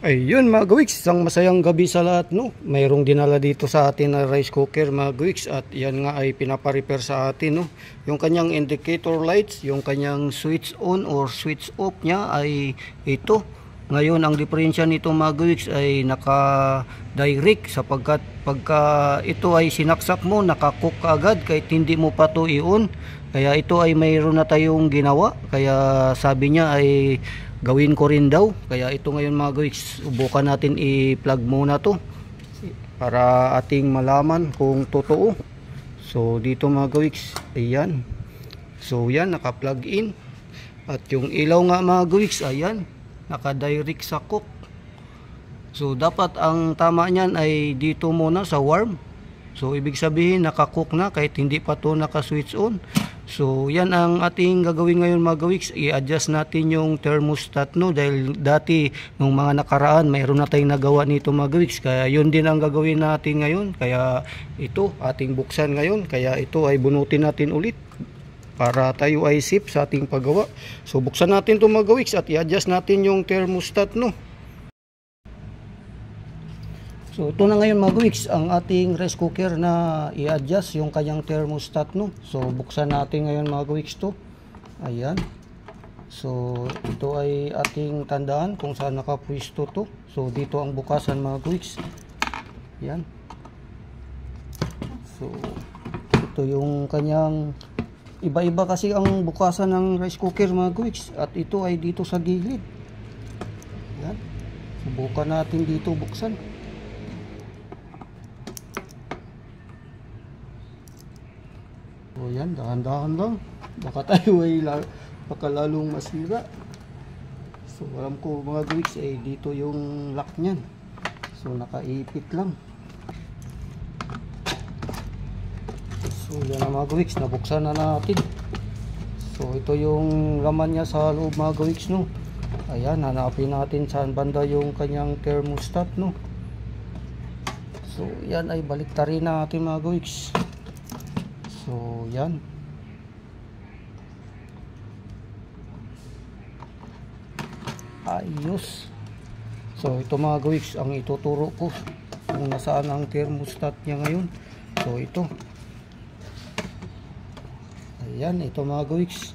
Ayun mga gawiks, isang masayang gabi sa lahat, no. Mayroong dinala dito sa atin na rice cooker mga gawiks, at yan nga ay pinapa-repair sa atin, no. Yung kanyang indicator lights, yung kanyang switch on or switch off niya ay ito. Ngayon ang diferensya nito mga gawiks ay naka-direct, sapagkat pagka ito ay sinaksak mo, nakakook ka agad kahit hindi mo pa to i-on. Kaya ito ay mayroon na tayong ginawa, kaya sabi niya ay gawin ko rin daw. Kaya ito ngayon mga gawiks, subukan natin i-plug muna to para ating malaman kung totoo. So dito mga gawiks, ayan. So yan, naka-plug in. At yung ilaw nga mga gawiks, ayan, naka-direct sa cook. So dapat ang tama niyan ay dito muna sa warm. So ibig sabihin naka-cook na kahit hindi pa to naka-switch on. So yan ang ating gagawin ngayon mga gawiks, i-adjust natin yung thermostat, no, dahil dati nung mga nakaraan mayroon na tayong nagawa nito mga gawiks, kaya yun din ang gagawin natin ngayon. Kaya ito ating buksan ngayon, kaya ito ay bunutin natin ulit para tayo ay safe sa ating paggawa. So buksan natin ito mga gawiks at i-adjust natin yung thermostat, no. So ito na ngayon mga gawiks, ang ating rice cooker na i-adjust yung kanyang thermostat, no. So buksan natin ngayon mga gawiks to. Ayan. So ito ay ating tandaan kung saan nakapwesto to. So dito ang bukasan mga gawiks. Ayan. So ito yung kanyang, iba-iba kasi ang bukasan ng rice cooker mga gawiks, at ito ay dito sa gilid. Ayan. Subukan natin dito buksan. O yan, dahan-dahan lang, baka tayo ay lalong masira. So alam ko mga gawiks ay dito yung lock nyan, so nakaipit lang. So yan na mga gawiks, nabuksan na natin. So ito yung laman niya sa loob mga gawiks, no. Ayan, hanapin natin saan banda yung kanyang thermostat, no. So yan ay baliktarin natin mga gawiks. So yan. Ayos. So ito mga gawiks ang ituturo ko kung nasaan ang thermostat niya ngayon. So ito. Ayan, ito mga gawiks.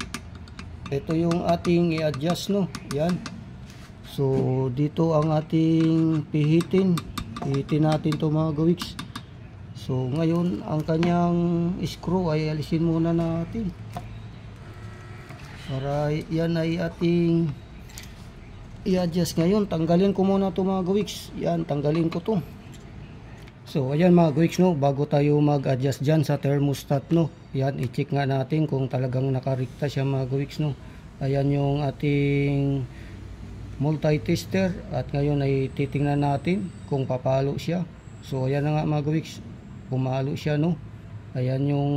Ito yung ating i-adjust, no. Yan. So dito ang ating pihitin. Pihitin natin to mga gawiks. So ngayon ang kanyang screw ay alisin muna natin para yan ay ating i-adjust ngayon. Tanggalin ko muna to mga gawiks. Yan, tanggalin ko to. So ayan mga gawiks, no, bago tayo mag-adjust dyan sa thermostat, no, yan, i-check nga natin kung talagang nakarikta siya mga gawiks, no. Ayan yung ating multi-tester, at ngayon ay titingnan natin kung papalo siya. So ayan na nga mga gawiks, pumalo siya, no. Ayan yung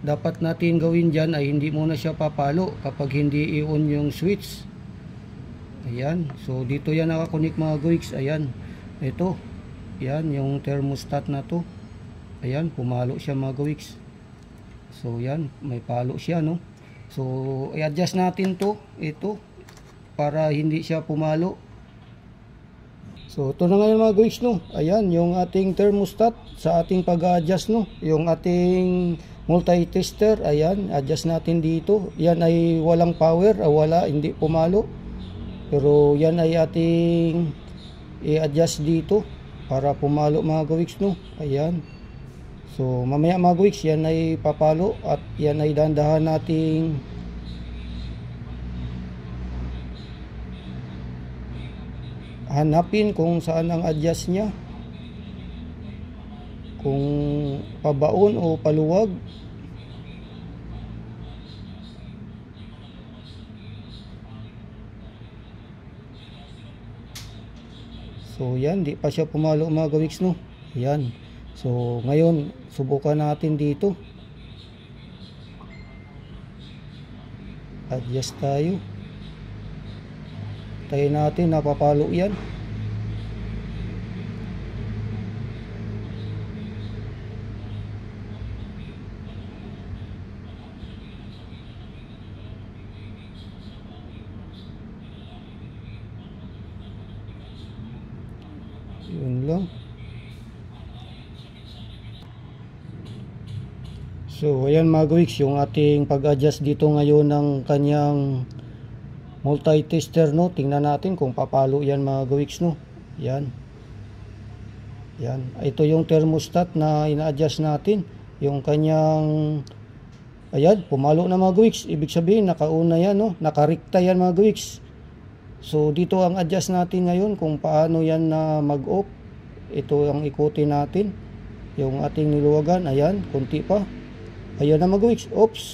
dapat natin gawin dyan, ay hindi muna siya papalo kapag hindi i-on yung switch. Ayan, so dito yan nakakunik mga gawiks. Ayan, ito, yan yung thermostat na to. Ayan, pumalo siya mga gawiks. So yan, may palo siya, no. So i-adjust natin to, ito, para hindi siya pumalo. So ito na ngayon mga gawiks, no. Ayan yung ating thermostat sa ating pag-adjust, no. Yung ating multi-tester, ayan, adjust natin dito. Yan ay walang power, wala, hindi pumalo. Pero yan ay ating i-adjust dito para pumalo mga gawiks, no. Ayan. So mamaya mga gawiks, yan ay papalo, at yan ay dahan-dahan nating hanapin kung saan ang adjust niya, kung pabaon o paluwag. So yan, di pa siya pumalo mga gawiks, no. Yan. So ngayon subukan natin dito, adjust tayo. Tayo natin, napapalo yan. Yun lang. So ayan mga gawiks, yung ating pag-adjust dito ngayon ng kanyang multi-tester, no. Tingnan natin kung papalo yan mga gawiks, no. Yan. Yan. Ito yung thermostat na ina-adjust natin. Yung kanyang, ayan, pumalo na mga gawiks. Ibig sabihin nakauna yan, no. Nakarikta yan mga gawiks. So dito ang adjust natin ngayon kung paano yan na mag-off. Ito ang ikutin natin. Yung ating niluwagan, ayan, konti pa. Ayan na mga gawiks. Oops.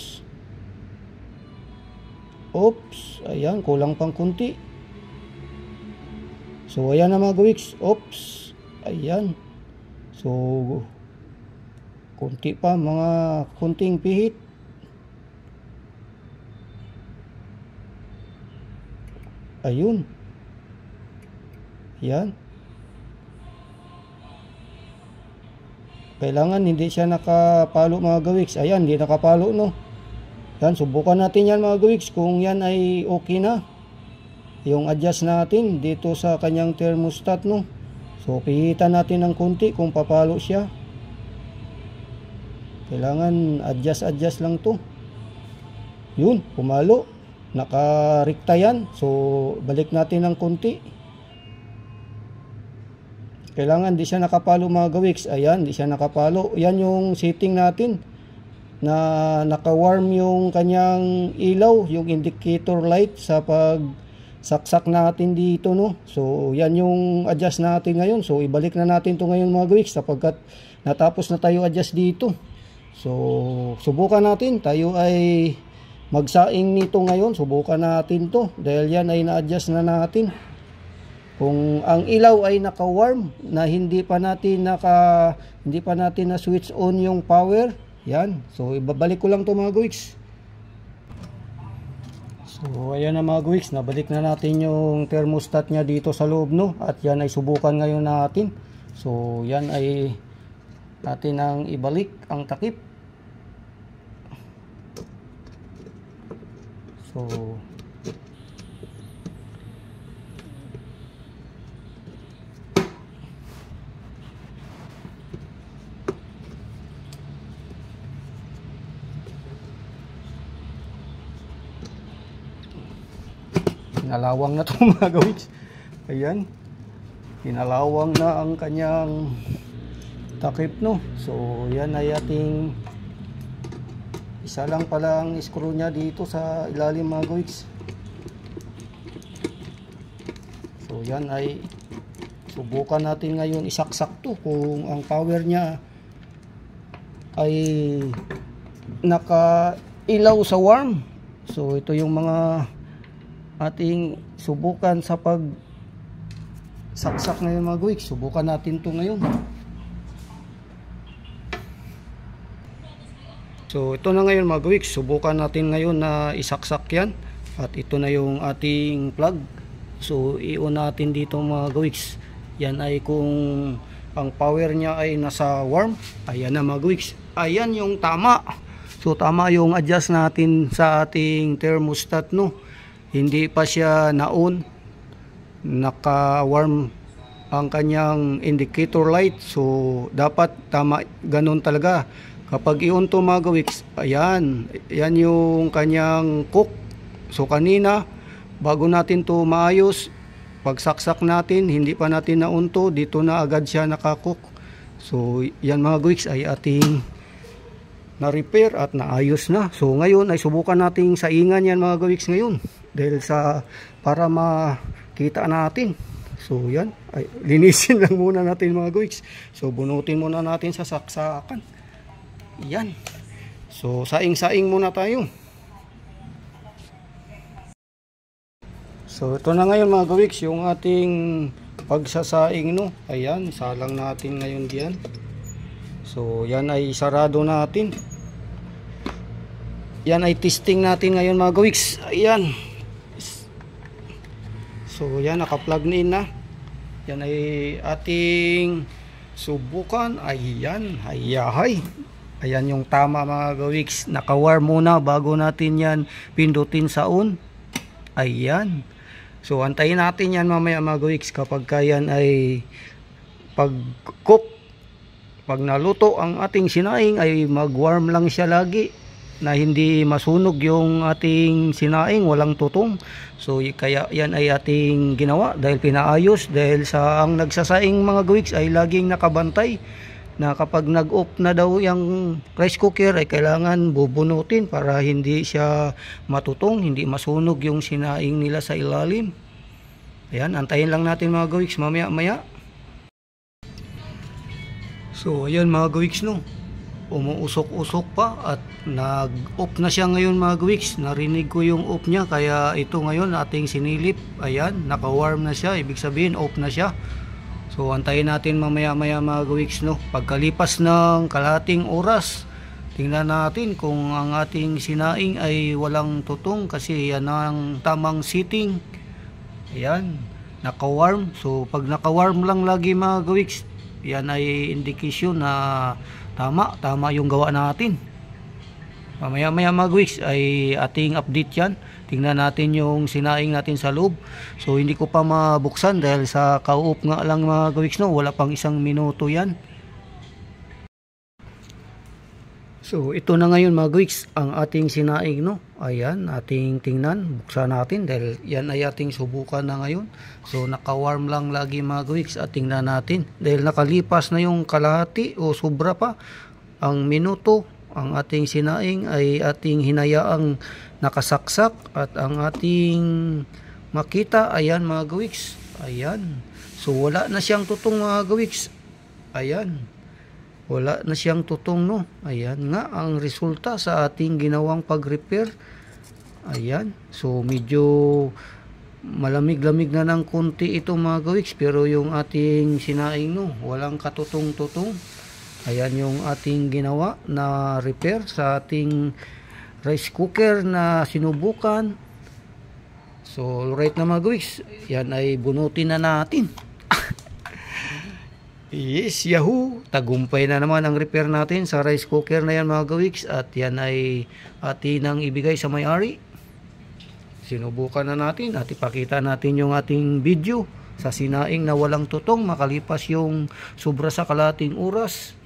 Oops. Ayan, kulang pang kunti. So ayan na mga gawiks. Oops. Ayan. So kunti pa, mga kunting pihit. Ayun. Ayan. Kailangan hindi siya nakapalo mga gawiks. Ayan, hindi nakapalo, no. Yan, subukan natin yan mga gawiks kung yan ay okay na. Yung adjust natin dito sa kanyang thermostat, no. So pihitan natin ng konti kung papalo siya. Kailangan adjust lang to. Yun, pumalo. Nakarikta yan. So balik natin ng konti. Kailangan di siya nakapalo mga gawiks. Ayan, di siya nakapalo. Yan yung setting natin na naka-warm yung kanyang ilaw, yung indicator light sa pagsaksak natin dito, no. So yan yung adjust natin ngayon. So ibalik na natin to ngayon mga gawiks sapagkat natapos na tayo adjust dito. So subukan natin. Tayo ay magsaing nito ngayon. Subukan natin to dahil yan ay na-adjust na natin. Kung ang ilaw ay naka-warm na hindi pa natin na switch on yung power, yan. So ibabalik ko lang to mga gawiks. So ayan na mga gawiks, nabalik na natin yung thermostat niya dito sa loob, no. At yan ay subukan ngayon natin. So yan ay natin ang ibalik ang takip. So pinalawang na to mga gawiks. Ayan, pinalawang na ang kanyang takip, no. So yan ay ating isa lang pala ang screw nya dito sa ilalim mga gawiks. So yan ay subukan natin ngayon isaksak to kung ang power nya ay nakailaw sa warm. So ito yung mga ating subukan sa pag saksak ngayon mga gawiks. Subukan natin to ngayon. So ito na ngayon mga gawiks. Subukan natin ngayon na isaksak yan. At ito na yung ating plug. So i-on natin dito mga gawiks. Yan ay kung ang power nya ay nasa warm. Ayan na mga gawiks. Ayan yung tama. So tama yung adjust natin sa ating thermostat, no. Hindi pa siya na-on, naka-warm ang kanyang indicator light. So dapat tama, ganun talaga. Kapag i-on to mga gawiks, ayan, yan yung kanyang cook. So kanina, bago natin to maayos, pagsaksak natin, hindi pa natin na-on to, dito na agad siya naka-cook. So yan mga gawiks ay ating na-repair at naayos na. So ngayon ay subukan nating saingan yan mga gawiks ngayon. Dahil para makita natin. So yan, ay linisin lang muna natin mga gawiks. So bunutin muna natin sa saksakan. Yan. So saing-saing muna tayo. So ito na ngayon mga gawiks yung ating pagsasaing, no. Ayan, salang natin ngayon diyan. So yan ay sarado natin. Yan ay testing natin ngayon mga gawiks. Ayan. So yan, naka-plug in na. Yan ay ating subukan. Ayan, hayahay. Ayan yung tama mga gawiks. Naka-warm muna bago natin yan pindutin sa on. Ayan. So antayin natin yan mamaya mga gawiks kapag yan ay pag cook, pag naluto ang ating sinaing ay mag-warm lang siya lagi, na hindi masunog yung ating sinaing, walang tutong. So kaya yan ay ating ginawa dahil pinaayos, dahil sa ang nagsasaing mga gawiks ay laging nakabantay na kapag nag-off na daw yung rice cooker ay kailangan bubunutin para hindi siya matutong, hindi masunog yung sinaing nila sa ilalim. Ayan, antayin lang natin mga gawiks mamaya maya. So ayan mga gawiks, no, umuusok-usok pa at nag-off na siya ngayon mga gawiks. Narinig ko yung off niya, kaya ito ngayon ating sinilip. Ayan, naka-warm na siya, ibig sabihin off na siya. So antayin natin mamaya-maya mga gawiks, no. Pagkalipas ng kalahating oras, tingnan natin kung ang ating sinaing ay walang tutong, kasi yan ang tamang sitting. Ayan, naka-warm. So pag naka-warm lang lagi mga gawiks, yan ay indikasyon na tama yung gawa natin. Mamaya mga gawiks ay ating update yan. Tingnan natin yung sinaing natin sa loob. So hindi ko pa mabuksan dahil sa kaup nga lang mga gawiks, no, wala pang 1 minuto yan. So ito na ngayon mga gawiks ang ating sinaing, no. Ayan, ating tingnan, buksan natin dahil yan ay ating subukan na ngayon. So naka-warm lang lagi mga gawiks at tingnan natin dahil nakalipas na yung kalahati o sobra pa ang minuto. Ang ating sinaing ay ating hinayaang nakasaksak at ang ating makita, ayan mga gawiks, ayan. So wala na siyang tutong mga gawiks. Ayan, wala na siyang tutong, no. Ayan nga ang resulta sa ating ginawang pag-repair. Ayan, so medyo malamig-lamig na ng konti ito mga gawiks, pero yung ating sinaing, no, walang katutong-tutong. Ayan yung ating ginawa na repair sa ating rice cooker na sinubukan. So right na mga gawiks, yan ay bunutin na natin. Yes, yahoo! Tagumpay na naman ang repair natin sa rice cooker na yan mga gawiks, at yan ay atin ang ibigay sa may-ari. Sinubukan na natin at ipakita natin yung ating video sa sinaing na walang tutong makalipas yung sobra sa kalahating oras.